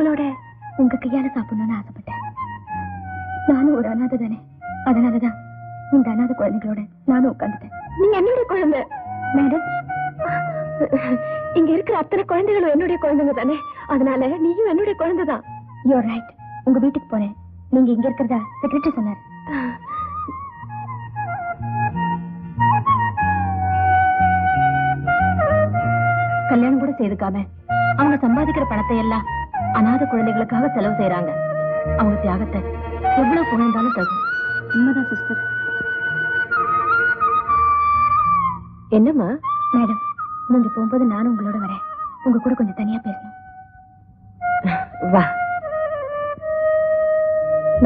உங்களோட உங்க கையால சாப்பிடணும்னு ஆசைப்பட்டேன். நானும் ஒரு அனாதை தானே, அதனாலதான் இந்த அனாதை குழந்தைகளோட நானும் உட்காந்துட்டேன். நீங்க என்னுடைய குழந்தை மேடம். இங்க இருக்கிற அத்தனை குழந்தைகளும் என்னுடைய குழந்தைங்க தானே, அதனால நீயும் என்னுடைய குழந்தைதான். You're right. உங்க வீட்டுக்கு போறேன், நீங்க இங்க இருக்கிறதா செக்ரட்டரி சொன்னார். கல்யாணம் கூட செய்துக்காம அவங்க சம்பாதிக்கிற பணத்தை எல்லாம் அநாத குழந்தைகளுக்காக செலவு செய்யறாங்க. அவங்க தியாகத்தை எவ்வளவு புகழ்ந்தாலும் தகும். உண்மைதான் சிஸ்டர். என்னம்மா மேடம், நீங்க போகும்போது நானும் உங்களோட வரேன். உங்க கூட கொஞ்சம் தனியா பேசணும். வா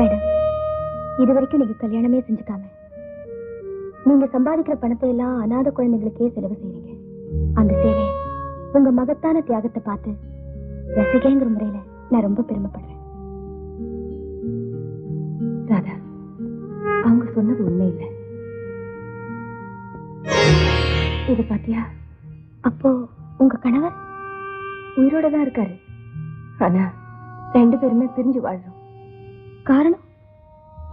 மேடம். இதுவரைக்கும் நீங்க கல்யாணமே செஞ்சுக்காம நீங்க சம்பாதிக்கிற பணத்தை எல்லாம் அநாத குழந்தைகளுக்கே செலவு செய்றீங்க. அந்த சேவை உங்க மகத்தான தியாகத்தை பார்த்து ரசிகைங்கிற முறையில நான் ரொம்ப பெருமைப்படுறேன். ராதா, அவங்க சொன்னது உண்மை இல்லை. இது பாத்தியா? அப்போ உங்க கணவர் உயிரோட தான் இருக்காரு. ஆனா 2 பேருமே பிரிஞ்சு வாழ்றோம். காரணம்,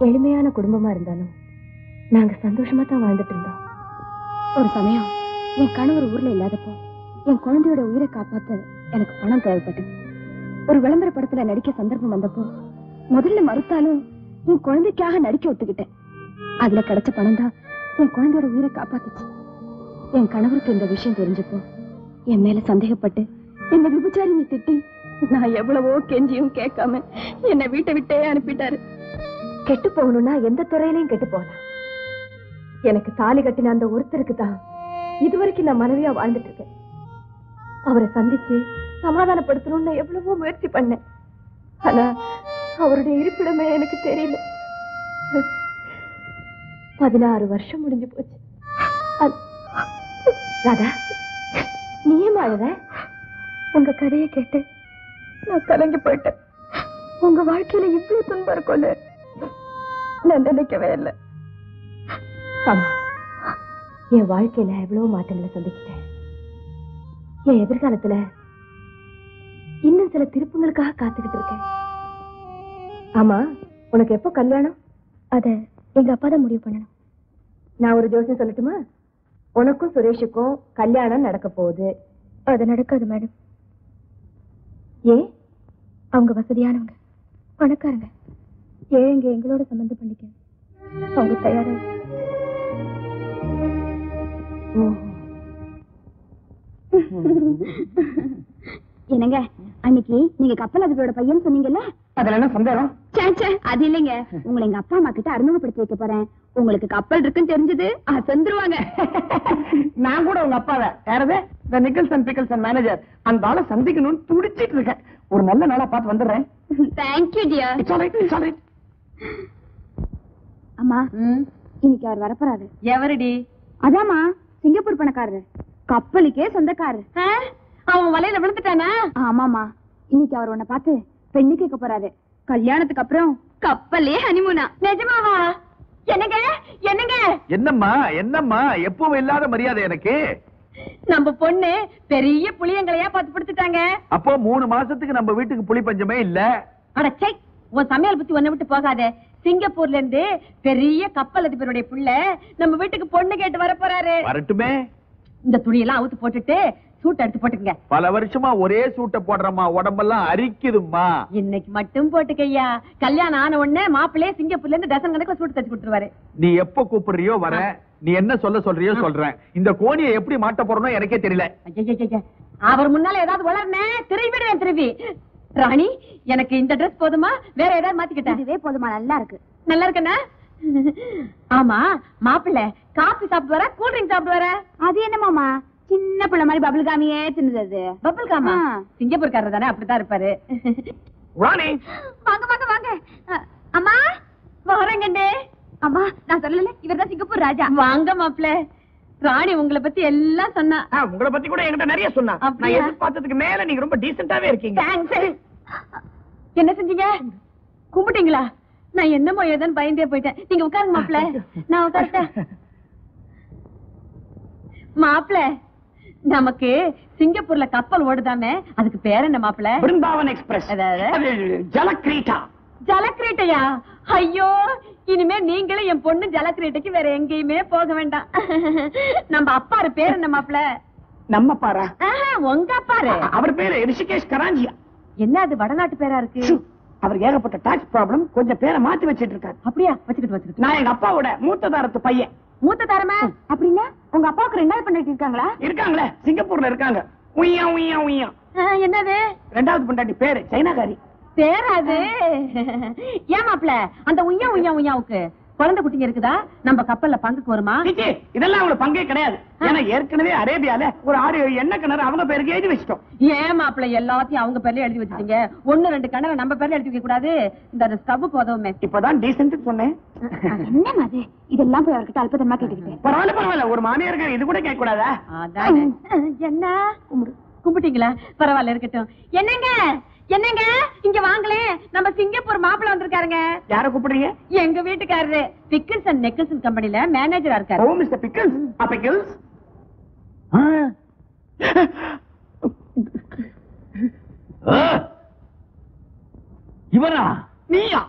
எளிமையான குடும்பமா இருந்தாலும் நாங்க சந்தோஷமா தான் வாழ்ந்துட்டு இருந்தோம். ஒரு சமயம் என் கணவர் ஊர்ல இல்லாதப்போ என் குழந்தையோட உயிரை காப்பாத்த எனக்கு பணம் தேவைப்பட்டது. ஒரு விளம்பர படத்துல நடிக்க சந்தர்ப்பம் வந்தப்போ முதல்ல மறுத்தாலும் என் குழந்தைக்காக நடிக்க ஒத்துக்கிட்டேன். அதுல கிடைச்ச பணம் தான் என் குழந்தையோட உயிரை காப்பாத்துச்சு. என் கணவருக்கு இந்த விஷயம் தெரிஞ்சப்போ என் மேல சந்தேகப்பட்டு என்ன விபச்சாரியை திட்டி நான் எவ்வளவோ கெஞ்சியும் கேட்காம என்னை வீட்டை விட்டே அனுப்பிட்டாரு. கெட்டு போகணும்னா எந்த துறையிலையும் கெட்டு போகலாம். எனக்கு தாலி கட்டின அந்த ஒருத்தருக்கு தான் இதுவரைக்கும் நான் மனைவியா வாழ்ந்துட்டு இருக்கேன். அவரை சந்திச்சு சமாதானப்படுத்தணும்னு எவ்வளவோ முயற்சி பண்ணேன். ஆனா அவருடைய இருப்பிடமே எனக்கு தெரியல. 16 வருஷம் முடிஞ்சு போச்சு. ராதா, நீ ஏன் அழுத? உங்க கதையை கேட்டு நான் கலங்கி போயிட்டேன். உங்க வாழ்க்கையில இவ்வளவு துன்பம் இருக்கும்னு நான் நினைக்கவே இல்லை. ஆமா, என் வாழ்க்கையில எவ்வளவு மாற்றங்களை சந்திச்சிட்டேன். என் எதிர்காலத்துல இன்னும் சில திருப்பங்களுக்காக காத்துக்கிட்டு இருக்கேன். ஆமா, உனக்கு எப்போ கல்யாணம்? அத எங்க அப்பா தான் முடிவு பண்ணணும். நான் ஒரு ஜோசியம் சொல்லட்டுமா? உனக்கும் சுரேஷுக்கும் கல்யாணம் நடக்க போகுது. அது நடக்காது மேடம். ஏன்? அவங்க வசதியானவங்க, பணக்காரங்க. ஏங்க எங்களோட சம்பந்தம் பண்ணிக்க அவங்க தயாரா? என்னங்க, அன்னைக்கு நீங்க கப்பல் அதிபரோட பையன் சொன்னீங்கல்ல, அதுல என்ன சந்தேகம்? அது இல்லைங்க, உங்களை எங்க அப்பா அம்மா கிட்ட அறிமுகப்படுத்தி வைக்க போறேன். உங்களுக்கு கப்பல் இருக்குன்னு தெரிஞ்சது செந்துருவாங்க. நான் கூட உங்க அப்பாவை யாரது நிக்கல்சன் பிக்கல்சன் மேனேஜர் அந்த ஆளை சந்திக்கணும்னு துடிச்சிட்டு இருக்கேன். ஒரு நல்ல நாளா பார்த்து வந்துடுறேன். Thank you dear. It's all right, it's all right. அம்மா, இன்னைக்கு அவர் வரப்போறாரு. எவரடி? அதாம்மா, சிங்கப்பூர் பணக்காரரு, கப்பலுக்கே சொந்தக்காரரு. அவன் வலையில விழுந்துட்டானா? ஆமாமா, இன்னைக்கு அவர் உன்னை பார்த்து பெண்ணு கேட்க போறாரு. கல்யாணத்துக்கு அப்புறம் கப்பலே ஹனிமூனா. நிஜமாவா? என்னங்க என்னங்க? என்னம்மா என்னம்மா, எப்பவும் இல்லாத மரியாதை எனக்கு. நம்ம பொண்ணு பெரிய புளியங்களையா பார்த்து படுத்துட்டாங்க. அப்போ 3 மாசத்துக்கு நம்ம வீட்டுக்கு புளி பஞ்சமே இல்ல. அடச்சை, உன் சமையல் பத்தி ஒன்ன விட்டு போகாத. சிங்கப்பூர்ல இருந்து பெரிய கப்பல் அதிபருடைய புள்ள நம்ம வீட்டுக்கு பொண்ணு கேட்டு வர போறாரு. வரட்டுமே. இந்த துணியெல்லாம் அவுத்து போட்டுட்டு சூட் எடுத்து போட்டுக்கங்க. பல வருஷமா ஒரே சூட்டை போடுறமா, உடம்பெல்லாம் அரிக்குதும்மா. இன்னைக்கு மட்டும் போட்டுக்கையா. கல்யாணம் ஆன உடனே மாப்பிள்ளையே சிங்கப்பூர்ல இருந்து டசன் கணக்குல சூட் தச்சு கொடுத்துருவாரு. நீ எப்ப கூப்பிடுறியோ வர. நீ என்ன சொல்றியோ சொல்றேன். இந்த கோணியை எப்படி மாட்ட போறோம்னு எனக்கே தெரியல. அவர் முன்னால ஏதாவது வளர்னே திரும்பிடுவேன். திரும்பி ராணி, எனக்கு இந்த ட்ரெஸ் போதுமா, வேற ஏதாவது மாத்திக்கிட்டேன்? இதுவே போதுமா? நல்லா இருக்கு. நல்லா இருக்குண்ணா. ஆமா, மாப்பிள்ளை காபி சாப்பிடுவாரா, கூல் ட்ரிங்க் சாப்பிடுவாரா? அது என்ன மாமா, சின்ன பிள்ளை மாதிரி பபிள் காமியே தின்னுது. பபிள் காமா? சிங்கப்பூர்காரர் தானே, அப்படித்தான் இருப்பாரு. ராணி, வாங்க வாங்க வாங்க. அம்மா வரங்கண்டே. அம்மா, நான் சொல்லல, இவர்தான் சிங்கப்பூர் ராஜா. வாங்க மாப்பிள்ளை. ராணி உங்களை பத்தி எல்லாம் சொன்னா. உங்களை பத்தி கூட என்கிட்ட நிறைய சொன்னா. நான் எதிர்பார்த்ததுக்கு மேல நீங்க ரொம்ப டீசென்ட்டாவே இருக்கீங்க. என்ன செஞ்சீங்க? கும்பிட்டீங்களா? நான் என்னமோ ஏதோ பயந்தே போயிட்டேன். நீங்க உட்காருங்க மாப்பிள்ளை. நான் உட்கார்ட்டேன். மாப்பிள்ளை, நமக்கு சிங்கப்பூர்ல கப்பல் ஓடுதாமே, அதுக்கு பேர் என்ன மாப்பிள்ள? பிருந்தாவன் எக்ஸ்பிரஸ். ஜலக்கிரீட்டா. ஜலக்கிரீட்டையா? ஐயோ, இனிமே நீங்களும் என் பொண்ணு ஜலக்கிரீட்டைக்கு வேற எங்கேயுமே போக வேண்டாம். நம்ம அப்பாரு பேர் என்ன மாப்பிள்ள? நம்ம பாரா? உங்க அப்பாரு? அவர் பேரு ரிஷிகேஷ் கராஞ்சியா. என்ன அது வடநாட்டு பேரா இருக்கு? அவர் ஏகப்பட்ட டாக்ஸ் ப்ராப்ளம், கொஞ்சம் பேரை மாத்தி வச்சிட்டு இருக்காரு. அப்படியா? வச்சுக்கிட்டு நான் எங்க அப்பாவோட மூத்த தாரத்து பையன். மூத்த தாரமா? அப்படின்னா உங்க அப்பாவுக்கு ரெண்டாவது பொண்டாட்டி இருக்காங்களா? இருக்காங்களே, சிங்கப்பூர்ல இருக்காங்க. உய்யா உய்யா உய்யா. என்னது ரெண்டாவது பொண்டாட்டி பேரு சைனாகாரி. பேராது? ஏன் மாப்பிள்ள, அந்த உய்யா உய்யா உய்யாவுக்கு குழந்தை குட்டிங்க இருக்குதா? நம்ம கப்பல்ல பங்குக்கு வருமா? இதெல்லாம் அவங்கள பங்கே கிடையாது. ஏன்னா ஏற்கனவே அரேபியால ஒரு 6-7 எண்ணெய் கிணறு அவங்க பேருக்கு எழுதி வச்சிட்டோம். ஏன் மாப்பிள்ள எல்லாத்தையும் அவங்க பேர்ல எழுதி வச்சிட்டீங்க? 1-2 கிணறு நம்ம பேர்ல எழுதி வைக்க கூடாது? இந்த ஸ்டவ்வுக்கு உதவுமே. இப்பதான் டீசென்ட் சொன்னேன். என்ன மாதிரி இதெல்லாம் போய் அவர்கிட்ட அல்பதமா கேட்டுக்கிட்டேன். பரவாயில்ல, ஒரு மாமியார் இது கூட கேட்க கூடாதா? அதானே. என்ன கும்பிட்டீங்களா? பரவாயில்ல, இருக்கட்டும். என்னங்க இங்க வாங்களே, நம்ம சிங்கப்பூர் மாப்பிள்ள வந்திருக்காருங்க. யார கூப்பிடுறீங்க? எங்க வீட்டுக்காரரு. பிக்கிள்ஸ் அண்ட் நெக்கிள்ஸ் கம்பெனில மேனேஜரா இருக்காரு. ஓ, மிஸ்டர் பிக்கிள்ஸ். பிக்கிள்ஸ் இவரா? நீயா?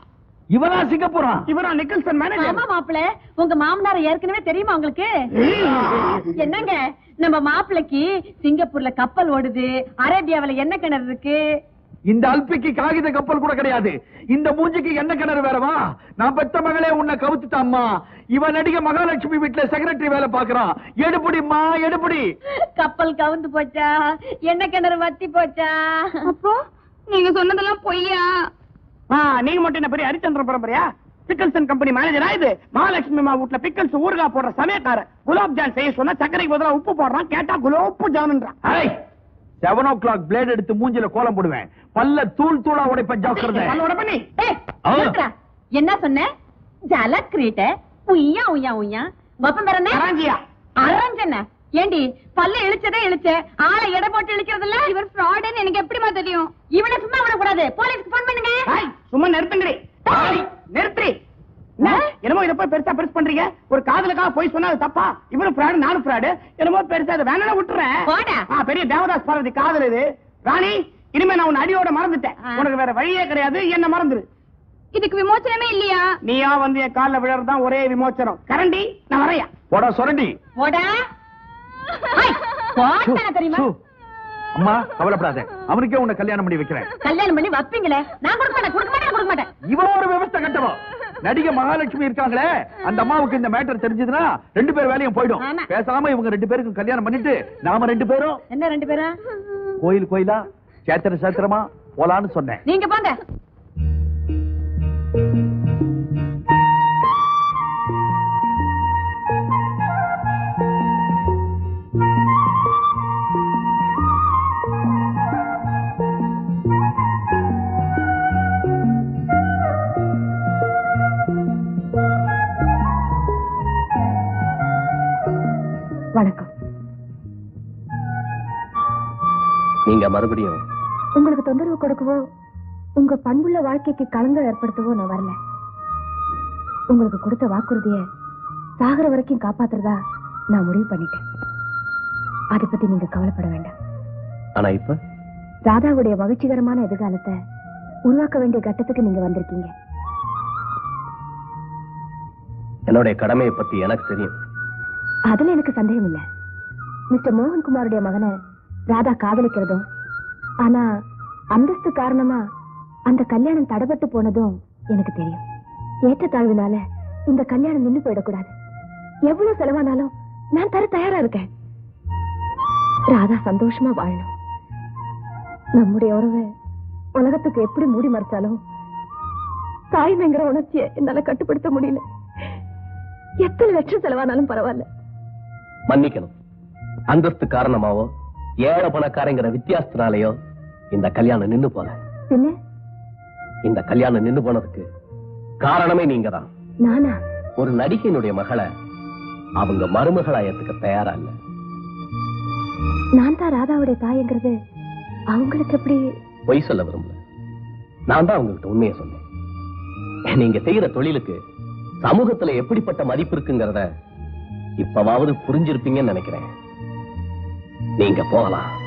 இவரா சிங்கப்பூரா? இவரா நிக்கல்சன் மேனேஜர்? ஆமா மாப்பிள்ள, உங்க மாமனார் ஏற்கனவே தெரியுமா உங்களுக்கு? என்னங்க, நம்ம மாப்பிள்ளைக்கு சிங்கப்பூர்ல கப்பல் ஓடுது, அரேபியாவில என்ன கிணறு இருக்கு. இந்த அல்பிக்கு காகித கப்பல் கூட கிடையாது. இந்த மூஞ்சிக்கு என்ன கிணறு வேறவா? நான் பெத்த மகளே உன்னை கவுத்துட்டாம்மா. இவன் நடிகை மகாலட்சுமி வீட்டுல செக்ரட்டரி வேலை பாக்குறான். எடுபடிமா எடுபடி. கப்பல் கவுந்து போச்சா? என்ன கிணறு வத்தி போச்சா? அப்போ நீங்க சொன்னதெல்லாம் பொய்யா? நீங்க மட்டும் என்ன பெரிய ஹரிச்சந்திர பரம்பரையா? பிக்கல்சன் கம்பெனி மேனேஜரா இது? மகாலட்சுமி அம்மா வீட்டுல பிக்கல்ஸ் ஊறுகாய் போடுற சமயக்காரர். குலாப் ஜான் செய்ய சொன்னா சக்கரைக்கு பதிலா உப்பு போடுறான். கேட்டா குலோப்பு ஜான்ன்றான். 7 o'clock பிளேட் எடுத்து மூஞ்சில கோலம் போடுவேன். பல்ல தூள் தூளா உடைப்பேன். ஜாக்கிரதை. என்ன சொன்ன? ஜலக்கிரீட்ட உய்யா உய்யா உய்யா. வப்பம் பேர் என்ன? கராஞ்சியா. அரஞ்சன. ஏண்டி பல்ல இழுச்சதே இழுச்ச, ஆளை எடை போட்டு இழுக்கிறது இல்ல? இவர் ஃப்ராடுன்னு எனக்கு எப்படிமா தெரியும்? இவனை சும்மா விடக்கூடாது, போலீஸ்க்கு போன் பண்ணுங்க. சும்மா நிறுத்துங்கடி. நிறுத்தி. என்னமோ இத போய் பெருசா பெருசு பண்றீங்க. ஒரு காதலுக்காக போய் சொன்னா அது தப்பா? இவரும் ஃப்ராடு, நானும் ஃப்ராடு. என்னமோ பெருசா அதை வேணா விட்டுறேன். பெரிய தேவதாஸ் பார்வதி காதல் இது. ராணி, இனிமே நான் உன் அடியோட மறந்துட்டேன். உனக்கு வேற வழியே கிடையாது. என்ன மறந்துரு. இதுக்கு விமோச்சனமே இல்லையா? நீயா வந்து என் காலில் விழறதான் ஒரே விமோச்சனம். கரண்டி, நான் வரையா. போடா சொரண்டி. போடா. தெரியுமா? அம்மா கவலைப்படாத, அவனுக்கே உன்னை கல்யாணம் பண்ணி வைக்கிறேன். கல்யாணம் பண்ணி வைப்பீங்களே? நான் கொடுக்க மாட்டேன். இவன் ஒரு விவசாய கட்டவா. நடிகை மகாலட்சுமி இருக்காங்களே, அந்த அம்மாவுக்கு இந்த மேட்டர் தெரிஞ்சதுன்னா 2 பேர் வேலையும் போயிடும். பேசாம இவங்க 2 பேருக்கும் கல்யாணம் பண்ணிட்டு நாம 2 பேரும் என்ன 2 பேரும் கோயிலா சேத்திரமா போலான்னு சொன்னேன். நீங்க போங்க. வணக்கம். நீங்க மறுபடியும் உங்களுக்கு தொந்தரவு கொடுக்கவோ உங்க பண்புள்ள வாழ்க்கைக்கு களங்கம் ஏற்படுத்தவோ நான் வரல. உங்களுக்கு கொடுத்த வாக்குறுதிய சாகர வரைக்கும் காப்பாத்துறதா நான் முடிவு பண்ணிட்டேன். அதை பத்தி நீங்க கவலைப்பட வேண்டாம். ஆனா இப்ப ராதாவுடைய மகிழ்ச்சிகரமான எதிர்காலத்தை உருவாக்க வேண்டிய கட்டத்துக்கு நீங்க வந்திருக்கீங்க. என்னுடைய கடமையை பத்தி எனக்கு தெரியும். அதுல எனக்கு சந்தேகம் இல்ல. மிஸ்டர் மோகன்குமாருடைய மகனை ராதா காதலிக்கிறதும், ஆனா அந்தஸ்து காரணமா அந்த கல்யாணம் தடைபட்டு போனதும் எனக்கு தெரியும். ஏற்றத்தாழ்வினால இந்த கல்யாணம் நின்னு போயிடக்கூடாது. எவ்வளவு செலவானாலும் நான் தர தயாரா இருக்கேன். ராதா சந்தோஷமா வாழணும். நம்முடைய உறவை உலகத்துக்கு எப்படி மூடி மறைச்சாலும் தாய்மைங்கிற உணர்ச்சியை என்னால கட்டுப்படுத்த முடியல. எத்தனை லட்சம் செலவானாலும் பரவாயில்ல. மன்னிக்கணும். அந்தஸ்து காரணமாவோ ஏழை பணக்காரங்கிற வித்தியாசத்தினாலேயோ இந்த கல்யாணம் நின்னு போல. இந்த கல்யாணம் நின்னு போனதுக்கு காரணமே நீங்க தான். நானா? ஒரு நடிகையினுடைய மகளை அவங்க மருமகளா ஏத்துக்க தயாரா இல்ல. நான் தான் ராதாவுடைய தாய்ங்கிறது அவங்களுக்கு எப்படி? பொய் சொல்ல விரும்பல. நான் தான் அவங்ககிட்ட உண்மையை சொன்னேன். நீங்க செய்யற தொழிலுக்கு சமூகத்துல எப்படிப்பட்ட மதிப்பு இருக்குங்கிறத இப்பவாவது புரிஞ்சிருப்பீங்கன்னு நினைக்கிறேன். நீங்க போகலாம்.